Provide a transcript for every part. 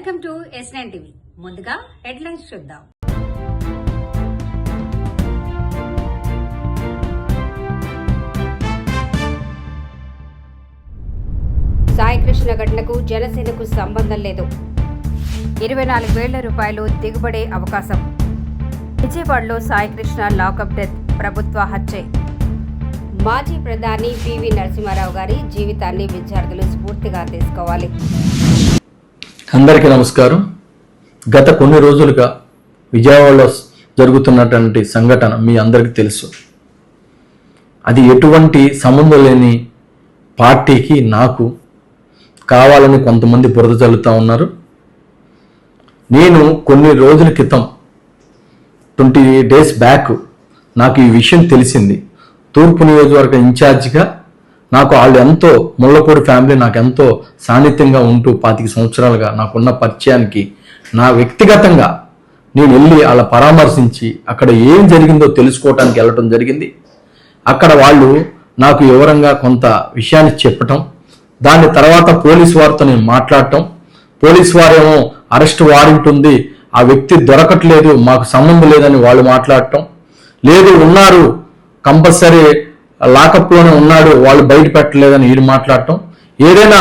Welcome to S9 TV. ముందుగా headlines చూద్దాం. సాయికృష్ణ ఘటనకు జనసేనకు సంబంధం లేదు. 24,000 రూపాయలు దిగుబడే అవకాశం. విజయవాడలో సాయికృష్ణ లాకప్ డెత్ ప్రభుత్వ హత్యే. మాజీ ప్రధాని పివి నరసింహారావు గారి జీవితాన్ని విద్యార్థులు స్ఫూర్తిగా తీసుకోవాలి. అందరికీ నమస్కారం. గత కొన్ని రోజులుగా విజయవాడలో జరుగుతున్నటువంటి సంఘటన మీ అందరికీ తెలుసు. అది ఎటువంటి సంబంధం లేని పార్టీకి నాకు కావాలని కొంతమంది బురద చల్లుతూ ఉన్నారు. నేను కొన్ని రోజుల క్రితం 20 days బ్యాక్ నాకు ఈ విషయం తెలిసింది. తూర్పు నియోజకవర్గ ఇన్ఛార్జిగా నాకు వాళ్ళు ఎంతో ముళ్ళపూడి ఫ్యామిలీ నాకు ఎంతో సాన్నిధ్యంగా ఉంటూ 25 సంవత్సరాలుగా నాకున్న పరిచయానికి నా వ్యక్తిగతంగా నేను వెళ్ళి వాళ్ళ పరామర్శించి అక్కడ ఏం జరిగిందో తెలుసుకోవడానికి వెళ్ళటం జరిగింది. అక్కడ వాళ్ళు నాకు వివరంగా కొంత విషయాన్ని చెప్పటం, దాని తర్వాత పోలీసు వారితో నేను మాట్లాడటం, పోలీసు వారేమో అరెస్ట్ వారెంట్ ఉంది, ఆ వ్యక్తి దొరకట్లేదు, మాకు సంబంధం లేదని వాళ్ళు మాట్లాడటం, లేదు ఉన్నారు కంపల్సరీ లాకప్లోనే ఉన్నాడు వాళ్ళు బయట పెట్టలేదని వీళ్ళు మాట్లాడటం, ఏదైనా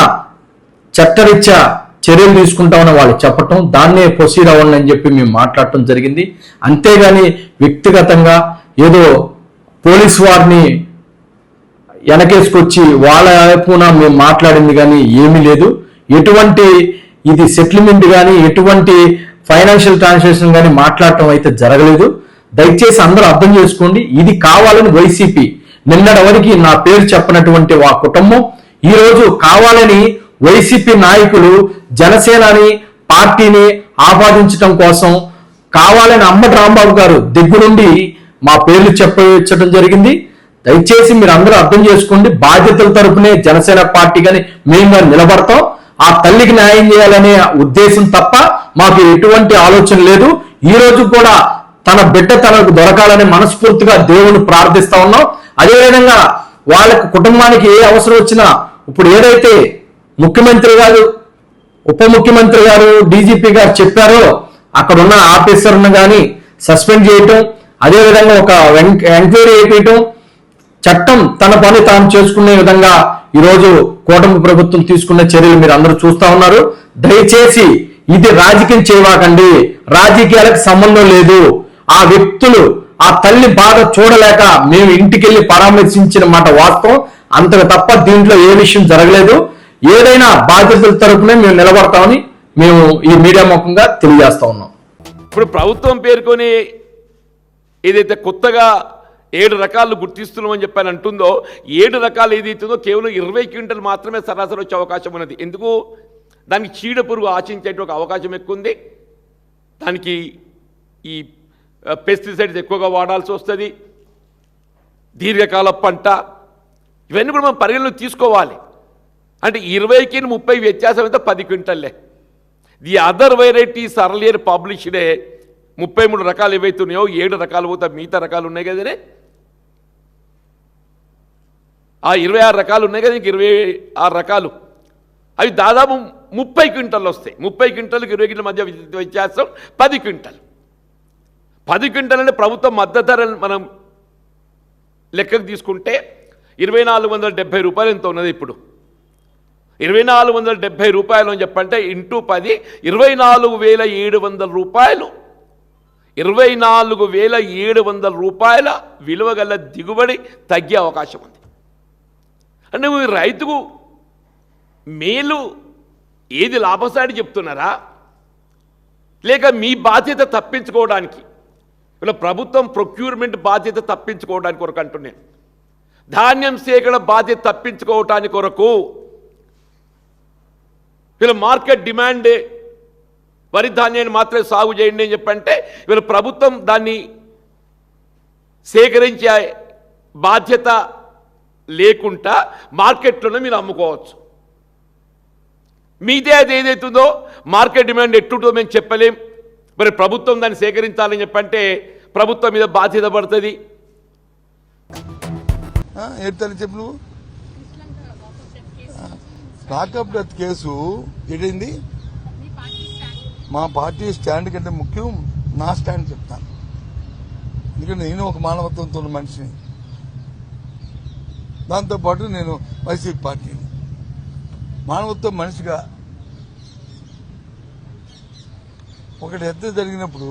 చట్టరీత్యా చర్యలు తీసుకుంటామని వాళ్ళు చెప్పటం, దాన్నే ప్రొసీడ్ అవ్వండి అని చెప్పి మేము మాట్లాడటం జరిగింది. అంతేగాని వ్యక్తిగతంగా ఏదో పోలీసు వారిని వెనకేసుకొచ్చి వాళ్ళ వైపున మేము మాట్లాడింది కానీ ఏమీ లేదు. ఎటువంటి ఇది సెటిల్మెంట్ కానీ ఎటువంటి ఫైనాన్షియల్ ట్రాన్సాక్షన్ కానీ మాట్లాడటం అయితే జరగలేదు. దయచేసి అందరూ అర్థం చేసుకోండి. ఇది కావాలని వైసీపీ నిన్నటి వరకు నా పేరు చెప్పినటువంటి ఆ కుటుంబం ఈరోజు కావాలని వైసీపీ నాయకులు జనసేనని పార్టీని ఆపాదించడం కోసం కావాలని అంబటి రాంబాబు గారు దగ్గరుండి మా పేర్లు చెప్పడం జరిగింది. దయచేసి మీరు అందరూ అర్థం చేసుకోండి. బాధ్యతల తరపునే జనసేన పార్టీ కానీ మేము కానీ నిలబడతాం. ఆ తల్లికి న్యాయం చేయాలనే ఉద్దేశం తప్ప మాకు ఎటువంటి ఆలోచన లేదు. ఈ రోజు కూడా తన బిడ్డ తనకు దొరకాలని మనస్ఫూర్తిగా దేవుని ప్రార్థిస్తా ఉన్నాం. అదేవిధంగా వాళ్ళకు కుటుంబానికి ఏ అవసరం వచ్చినా ఇప్పుడు ఏదైతే ముఖ్యమంత్రి గారు ఉప ముఖ్యమంత్రి గారు డీజీపీ గారు చెప్పారో అక్కడ ఉన్న ఆఫీసర్ను కానీ సస్పెండ్ చేయటం, అదేవిధంగా ఒక ఎంక్వైరీ చేయటం, చట్టం తన పని తాను చేసుకునే విధంగా ఈరోజు కూటమి ప్రభుత్వం తీసుకున్న చర్యలు మీరు అందరూ చూస్తా ఉన్నారు. దయచేసి ఇది రాజకీయం చేయవాకండి. రాజకీయాలకు సంబంధం లేదు. ఆ వ్యక్తులు ఆ తల్లి బాధ చూడలేక మేము ఇంటికెళ్ళి పరామర్శించిన మాట వాస్తవం, అంతకు తప్ప దీంట్లో ఏ విషయం జరగలేదు. ఏదైనా బాధ్యతల తరపునే మేము నిలబడతామని మేము ఈ మీడియా ముఖంగా తెలియజేస్తా ఉన్నాం. ఇప్పుడు ప్రభుత్వం పేర్కొని ఏదైతే కొత్తగా 7 రకాలు గుర్తిస్తున్నామని చెప్పని అంటుందో 7 రకాలు ఏదైతుందో కేవలం 20 క్వింటల్ మాత్రమే సరాసరి వచ్చే అవకాశం ఉన్నది. ఎందుకు? దానికి చీడ పురుగు ఆశించేటువంటి అవకాశం ఎక్కువ ఉంది. దానికి ఈ పెస్టిసైడ్స్ ఎక్కువగా వాడాల్సి వస్తుంది. దీర్ఘకాల పంట ఇవన్నీ కూడా మనం పరిగణలో తీసుకోవాలి. అంటే 20కి 30 వ్యత్యాసం అయితే 10 క్వింటల్లే. ది అదర్ వెరైటీస్ అర్లియర్ పబ్లిష్డే 33 రకాలు ఏవైతే ఉన్నాయో 7 రకాలు పోతే మిగతా రకాలు ఉన్నాయి కదనే. ఆ 26 రకాలు ఉన్నాయి కదా, ఇంక 26 రకాలు అవి దాదాపు 30 క్వింటల్ వస్తాయి. 30 క్వింటల్కి 20 క్వింటల్ మధ్య వ్యత్యాసం 10 క్వింటల్. 10 క్వింటల్ అంటే ప్రభుత్వం మద్దతు ధర మనం లెక్కకు తీసుకుంటే 2,470 రూపాయలు ఎంత ఉన్నది. ఇప్పుడు 2,470 రూపాయలు అని చెప్పంటే ఇంటూ 10 24,700 రూపాయలు. 24,700 రూపాయల విలువ గల దిగుబడి తగ్గే అవకాశం ఉంది. అంటే మీరు రైతుకు మేలు ఏది లాభసాటి చెప్తున్నారా, లేక మీ బాధ్యత తప్పించుకోవడానికి ఇలా ప్రభుత్వం ప్రొక్యూర్మెంట్ బాధ్యత తప్పించుకోవడానికి కొరకు అంటున్నాను. ధాన్యం సేకరణ బాధ్యత తప్పించుకోవటానికి కొరకు వీళ్ళ మార్కెట్ డిమాండ్ వరి ధాన్యాన్ని మాత్రమే సాగు చేయండి అని చెప్పంటే వీళ్ళ ప్రభుత్వం దాన్ని సేకరించే బాధ్యత లేకుండా మార్కెట్లోనే మీరు అమ్ముకోవచ్చు. మీదే అది ఏదైతుందో మార్కెట్ డిమాండ్ ఎట్టుంటుందో మేము చెప్పలేం. మరి ప్రభుత్వం దాన్ని సేకరించాలని చెప్పంటే ప్రభుత్వం మీద బాధ్యత పడుతుంది. చెప్పు నువ్వు లాకప్ డెత్ కేసు ఏంటి? మా పార్టీ స్టాండ్ కంటే ముఖ్యం నా స్టాండ్ చెప్తాను. ఎందుకంటే నేను ఒక మానవత్వంతో ఉన్న మనిషిని. దాంతోపాటు నేను వైసీపీ పార్టీని మానవత్వం మనిషిగా ఒకటి ఎత్తు జరిగినప్పుడు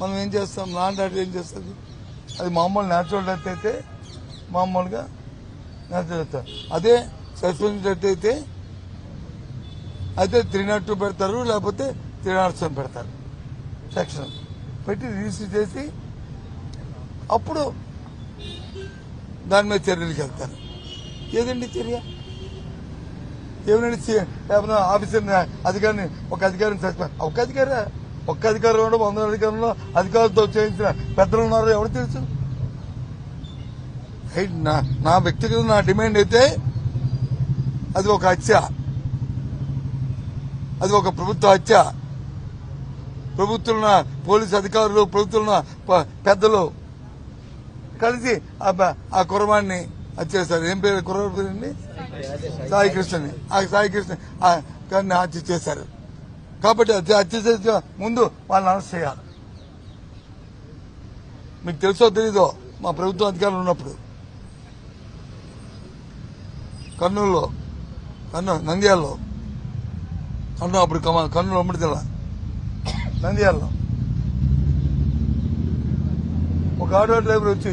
మనం ఏం చేస్తాం? నాన్ డాక్టర్ ఏం చేస్తుంది? అది మామూలు న్యాచురల్ డెత్ అయితే మామూలుగా న్యాచురల్ డెత్. అదే సస్పెన్స్ డెత్ అయితే 302 పెడతారు, లేకపోతే 307 పెడతారు. సెక్షన్ పెట్టి రిజిస్టర్ చేసి అప్పుడు దాని మీద చర్యలకు వెళ్తారు. ఏదండి చర్య? ఏమైనా ఆఫీసర్ అధికారిని ఒక అధికారిని సస్పెండ్ ఒక్క అధికారంలో 100 అధికారంలో అధికారులతో చేయించిన పెద్దలు ఉన్నారు, ఎవరు తెలుసు? నా వ్యక్తిగత నా డిమాండ్ అయితే అది ఒక హత్య, అది ఒక ప్రభుత్వ హత్య. ప్రభుత్వం పోలీసు అధికారులు, ప్రభుత్వం పెద్దలు కలిసి ఆ కుర్రవాడిని హత్య చేశారు. ఏం పేరు కుర్రవాడి పేరండి? సాయి కృష్ణని. ఆ సాయి కృష్ణ హత్య చేశారు. కాబట్టి హత్య చేసే ముందు వాళ్ళని అరెస్ట్ చేయాలి. మీకు తెలుసో తెలీదో, మా ప్రభుత్వం అధికారులు ఉన్నప్పుడు కర్నూలులో నంద్యాలలో అప్పుడు కర్నూలు ఉమ్మడి జిల్లా నంద్యాలలో ఒక ఆటో డ్రైవర్ వచ్చి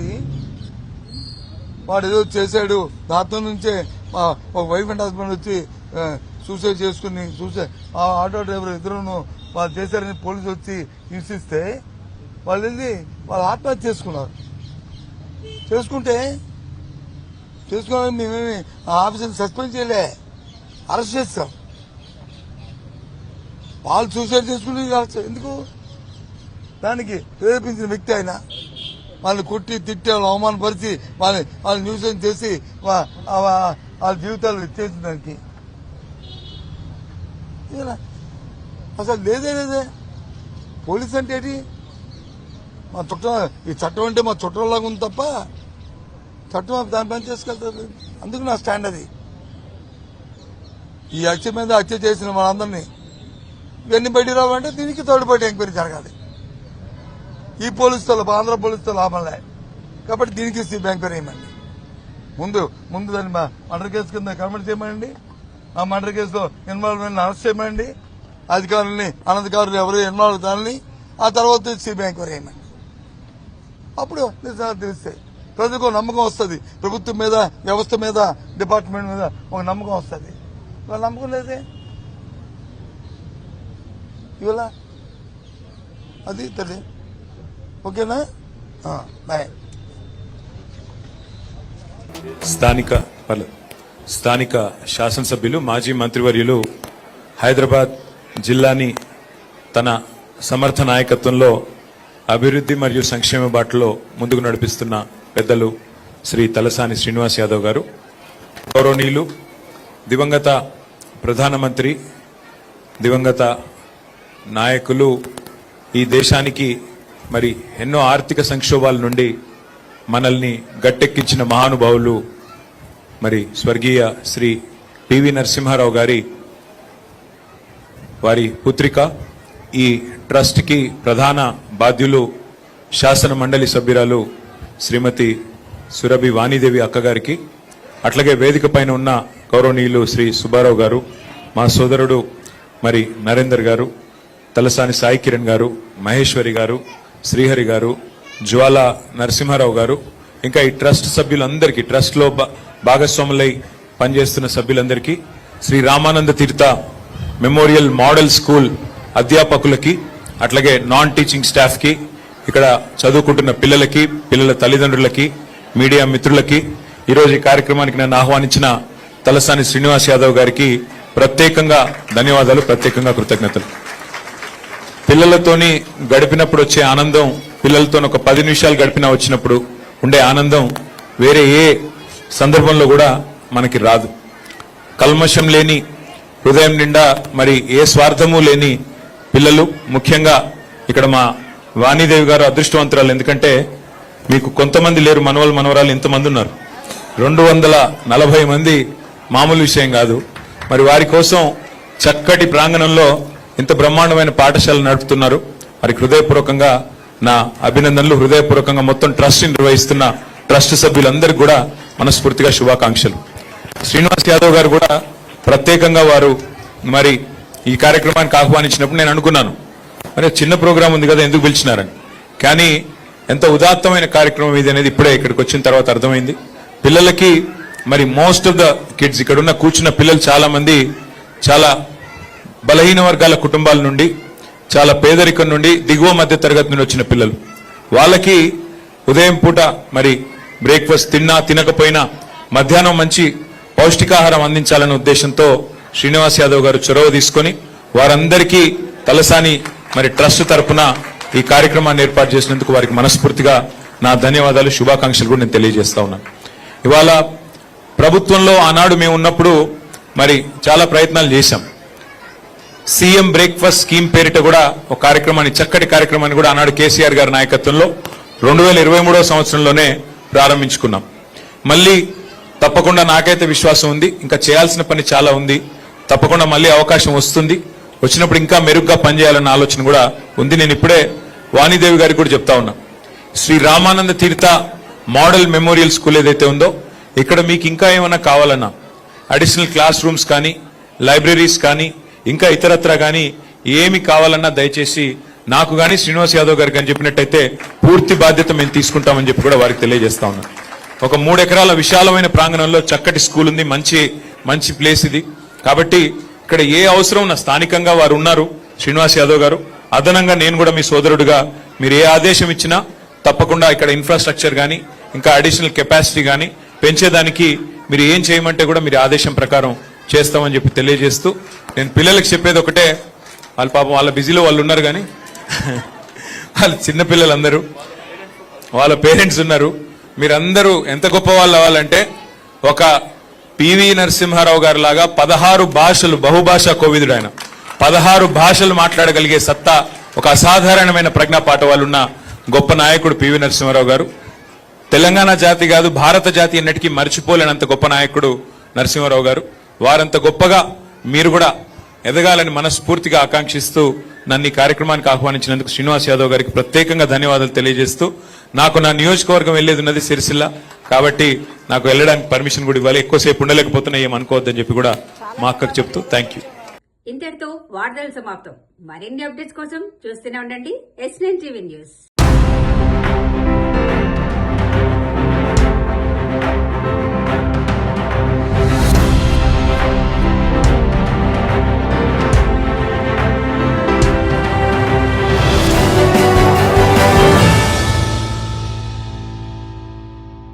వాడు ఏదో చేశాడు, దాంతో నుంచే ఒక వైఫ్ అండ్ హస్బెండ్ వచ్చి సూసైడ్ చేసుకుని ఆ ఆటో డ్రైవర్ ఇద్దరును వాళ్ళు చేశారని పోలీసు వచ్చి హింసిస్తే వాళ్ళు వెళ్ళి వాళ్ళు ఆత్మహత్య చేసుకున్నారు. చేసుకోవాలని మేమేమి ఆ ఆఫీసర్ని సస్పెండ్ చేయలే, అరెస్ట్ చేస్తాం. వాళ్ళు సూసైడ్ చేసుకుని ఎందుకు? దానికి ప్రేరేపించిన వ్యక్తి ఆయన. వాళ్ళని కొట్టి తిట్టి వాళ్ళు అవమానపరిచి వాళ్ళని న్యూసెన్స్ చేసి వాళ్ళ జీవితాలు ఇచ్చేసిన దానికి అసలు లేదే. పోలీస్ అంటే ఏంటి? మా చుట్టం, ఈ చట్టం అంటే మా చుట్టంలాగా ఉంది తప్ప చట్టం దాని పని చేసుకెళ్తారు. అందుకు నా స్టాండ్ అది. ఈ హత్య మీద హత్య చేసిన వాళ్ళందరినీ ఇవన్నీ బయటికి రావాలంటే దీనికి థర్డ్ పార్టీ ఎంక్వైరీ జరగాలి. ఈ పోలీసుతో ఆంధ్ర పోలీసుతో లాభం లే. కాబట్టి దీనికి సిబిఐ ఎంక్వైరీ చేయమండి. ముందు దాన్ని మర్డర్ కేసు కింద కన్వర్ట్ చేయమండి. ఆ మర్డర్ కేసులో ఇన్వాల్వ్మెంట్ అరెస్ట్ చేయమండి. అధికారులని అనధికారులు ఎవరు ఇన్వాల్వ్ దాన్ని ఆ తర్వాత సిబిఐ ఎంక్వైరీ చేయమండి. అప్పుడు నిజాలు తెలుస్తాయి. ప్రజలకు నమ్మకం వస్తుంది. ప్రభుత్వం మీద, వ్యవస్థ మీద, డిపార్ట్మెంట్ మీద ఒక నమ్మకం వస్తుంది. ఇవాళ నమ్మకం లేదే. ఇవాళ అది తల్లి. ఓకేనా? బాయ్. స్థానిక శాసనసభ్యులు, మాజీ మంత్రివర్యులు హైదరాబాద్ జిల్లాని తన సమర్థ నాయకత్వంలో అభివృద్ధి మరియు సంక్షేమ బాటలో ముందుకు నడిపిస్తున్న పెద్దలు శ్రీ తలసాని శ్రీనివాస్ యాదవ్ గారు, గౌరవనీయులు దివంగత ప్రధానమంత్రి, దివంగత నాయకులు, ఈ దేశానికి మరి ఎన్నో ఆర్థిక సంక్షోభాల నుండి మనల్ని గట్టెక్కించిన మహానుభావులు మరి స్వర్గీయ శ్రీ పివి నరసింహారావు గారి వారి పుత్రిక, ఈ ట్రస్ట్ కి ప్రధాన బాధ్యులు శాసన మండలి సభ్యురాలు శ్రీమతి సురభి వాణిదేవి అక్కగారికి, అట్లాగే వేదిక పైన ఉన్న గౌరవనీయులు శ్రీ సుబ్బారావు గారు, మా సోదరుడు మరి నరేందర్ గారు, తలసాని సాయి కిరణ్ గారు, మహేశ్వరి గారు, శ్రీహరి గారు, జ్వాల నరసింహారావు గారు, ఇంకా ఈ ట్రస్ట్ సభ్యులందరికీ, ట్రస్ట్ లో భాగస్వాములై పనిచేస్తున్న సభ్యులందరికీ, శ్రీ రామానంద తీర్థ మెమోరియల్ మోడల్ స్కూల్ అధ్యాపకులకి, అట్లాగే నాన్ టీచింగ్ స్టాఫ్ కి, ఇక్కడ చదువుకుంటున్న పిల్లలకి, పిల్లల తల్లిదండ్రులకి, మీడియా మిత్రులకి, ఈరోజు ఈ కార్యక్రమానికి నన్ను ఆహ్వానించిన తలసాని శ్రీనివాస్ యాదవ్ గారికి ప్రత్యేకంగా ధన్యవాదాలు, ప్రత్యేకంగా కృతజ్ఞతలు. పిల్లలతోని గడిపినప్పుడు వచ్చే ఆనందం, పిల్లలతో ఒక 10 నిమిషాలు గడిపినా వచ్చినప్పుడు ఉండే ఆనందం వేరే ఏ సందర్భంలో కూడా మనకి రాదు. కల్మషం లేని హృదయం నిండా మరి ఏ స్వార్థము లేని పిల్లలు, ముఖ్యంగా ఇక్కడ మా వాణిదేవి గారు అదృష్టవంతురాలు. ఎందుకంటే మీకు కొంతమంది లేరు, మనవలు మనవరాలు ఇంతమంది ఉన్నారు. 240 మంది మామూలు విషయం కాదు. మరి వారి కోసం చక్కటి ప్రాంగణంలో ఇంత బ్రహ్మాండమైన పాఠశాల నడుపుతున్నారు. వారికి హృదయపూర్వకంగా నా అభినందనలు. హృదయపూర్వకంగా మొత్తం ట్రస్ట్ నిర్వహిస్తున్న ట్రస్ట్ సభ్యులందరికీ కూడా మనస్ఫూర్తిగా శుభాకాంక్షలు. శ్రీనివాస్ యాదవ్ గారు కూడా ప్రత్యేకంగా వారు మరి ఈ కార్యక్రమానికి ఆహ్వానించినప్పుడు నేను అనుకున్నాను, మరి చిన్న ప్రోగ్రాం ఉంది కదా ఎందుకు పిలిచినారని. కానీ ఎంత ఉదాత్తమైన కార్యక్రమం ఇది అనేది ఇప్పుడే ఇక్కడికి వచ్చిన తర్వాత అర్థమైంది. పిల్లలకి మరి మోస్ట్ ఆఫ్ ద కిడ్స్ ఇక్కడ ఉన్న కూర్చున్న పిల్లలు చాలా మంది చాలా బలహీన వర్గాల కుటుంబాల నుండి, చాలా పేదరికం నుండి, దిగువ మధ్య తరగతి నుండి వచ్చిన పిల్లలు. వాళ్ళకి ఉదయం పూట మరి బ్రేక్ఫాస్ట్ తిన్నా తినకపోయినా మధ్యాహ్నం మంచి పౌష్టికాహారం అందించాలనే ఉద్దేశంతో శ్రీనివాస్ యాదవ్ గారు చొరవ తీసుకొని వారందరికీ తలసాని మరి ట్రస్ట్ తరపున ఈ కార్యక్రమాన్ని ఏర్పాటు చేసినందుకు వారికి మనస్ఫూర్తిగా నా ధన్యవాదాలు, శుభాకాంక్షలు కూడా నేను తెలియజేస్తా ఉన్నాను. ఇవాళ ప్రభుత్వంలో ఆనాడు మేము ఉన్నప్పుడు మరి చాలా ప్రయత్నాలు చేశాం. సీఎం బ్రేక్ఫాస్ట్ స్కీమ్ పేరిట కూడా ఒక కార్యక్రమాన్ని, చక్కటి కార్యక్రమాన్ని కూడా ఆనాడు కేసీఆర్ గారి నాయకత్వంలో 2023వ సంవత్సరంలోనే ప్రారంభించుకున్నాం. మళ్ళీ తప్పకుండా నాకైతే విశ్వాసం ఉంది, ఇంకా చేయాల్సిన పని చాలా ఉంది. తప్పకుండా మళ్ళీ అవకాశం వస్తుంది. వచ్చినప్పుడు ఇంకా మెరుగ్గా పనిచేయాలన్న ఆలోచన కూడా ఉంది. నేను ఇప్పుడే వాణిదేవి గారికి కూడా చెప్తా ఉన్నా, శ్రీ రామానంద తీర్థ మోడల్ మెమోరియల్ స్కూల్ ఏదైతే ఉందో ఇక్కడ మీకు ఇంకా ఏమైనా కావాలన్నా అడిషనల్ క్లాస్ రూమ్స్ కానీ, లైబ్రరీస్ కానీ, ఇంకా ఇతరత్ర కానీ ఏమి కావాలన్నా దయచేసి నాకు కానీ శ్రీనివాస్ యాదవ్ గారికి అని చెప్పినట్టయితే పూర్తి బాధ్యత మేము తీసుకుంటామని చెప్పి కూడా వారికి తెలియజేస్తా ఉన్నాను. ఒక 3 ఎకరాల విశాలమైన ప్రాంగణంలో చక్కటి స్కూల్ ఉంది, మంచి ప్లేస్ ఇది. కాబట్టి ఇక్కడ ఏ అవసరం ఉన్నా స్థానికంగా వారు ఉన్నారు శ్రీనివాస్ యాదవ్ గారు. అదనంగా నేను కూడా మీ సోదరుడుగా మీరు ఏ ఆదేశం ఇచ్చినా తప్పకుండా ఇక్కడ ఇన్ఫ్రాస్ట్రక్చర్ కానీ, ఇంకా అడిషనల్ కెపాసిటీ కానీ పెంచేదానికి మీరు ఏం చేయమంటే కూడా మీరు ఆదేశం ప్రకారం చేస్తామని చెప్పి తెలియజేస్తూ, నేను పిల్లలకు చెప్పేది ఒకటే, వాళ్ళ పాపం వాళ్ళ బిజీలో వాళ్ళు ఉన్నారు కానీ వాళ్ళు చిన్నపిల్లలందరూ, వాళ్ళ పేరెంట్స్ ఉన్నారు. మీరందరూ ఎంత గొప్ప వాళ్ళు అవ్వాలంటే ఒక పివి నరసింహారావు గారి లాగా 16 భాషలు, బహుభాషా కోవిదుడు ఆయన, 16 భాషలు మాట్లాడగలిగే సత్తా, ఒక అసాధారణమైన ప్రజ్ఞా పాఠవాలున్న గొప్ప నాయకుడు పివి నరసింహారావు గారు. తెలంగాణ జాతి కాదు, భారత జాతి ఎన్నటికీ మర్చిపోలేనంత గొప్ప నాయకుడు నరసింహారావు గారు. వారంత గొప్పగా మీరు కూడా ఎదగాలని మనస్ఫూర్తిగా ఆకాంక్షిస్తూ నన్ను ఈ కార్యక్రమానికి ఆహ్వానించినందుకు శ్రీనివాస్ యాదవ్ గారికి ప్రత్యేకంగా ధన్యవాదాలు తెలియజేస్తూ, నాకు నా నియోజకవర్గం వెళ్లేది ఉన్నది సిరిసిల్ల, కాబట్టి నాకు వెళ్ళడానికి పర్మిషన్ కూడా ఇవ్వాలి. ఎక్కువసేపు ఉండలేకపోతున్నా ఏమనుకోవద్దని చెప్పి కూడా మా అక్కకు చెప్తూ థ్యాంక్ యూ. ఇంతటితో వార్తలు సమాప్తం. మరిన్ని అప్డేట్స్ కోసం చూస్తూనే ఉండండి S9 టీవీ న్యూస్.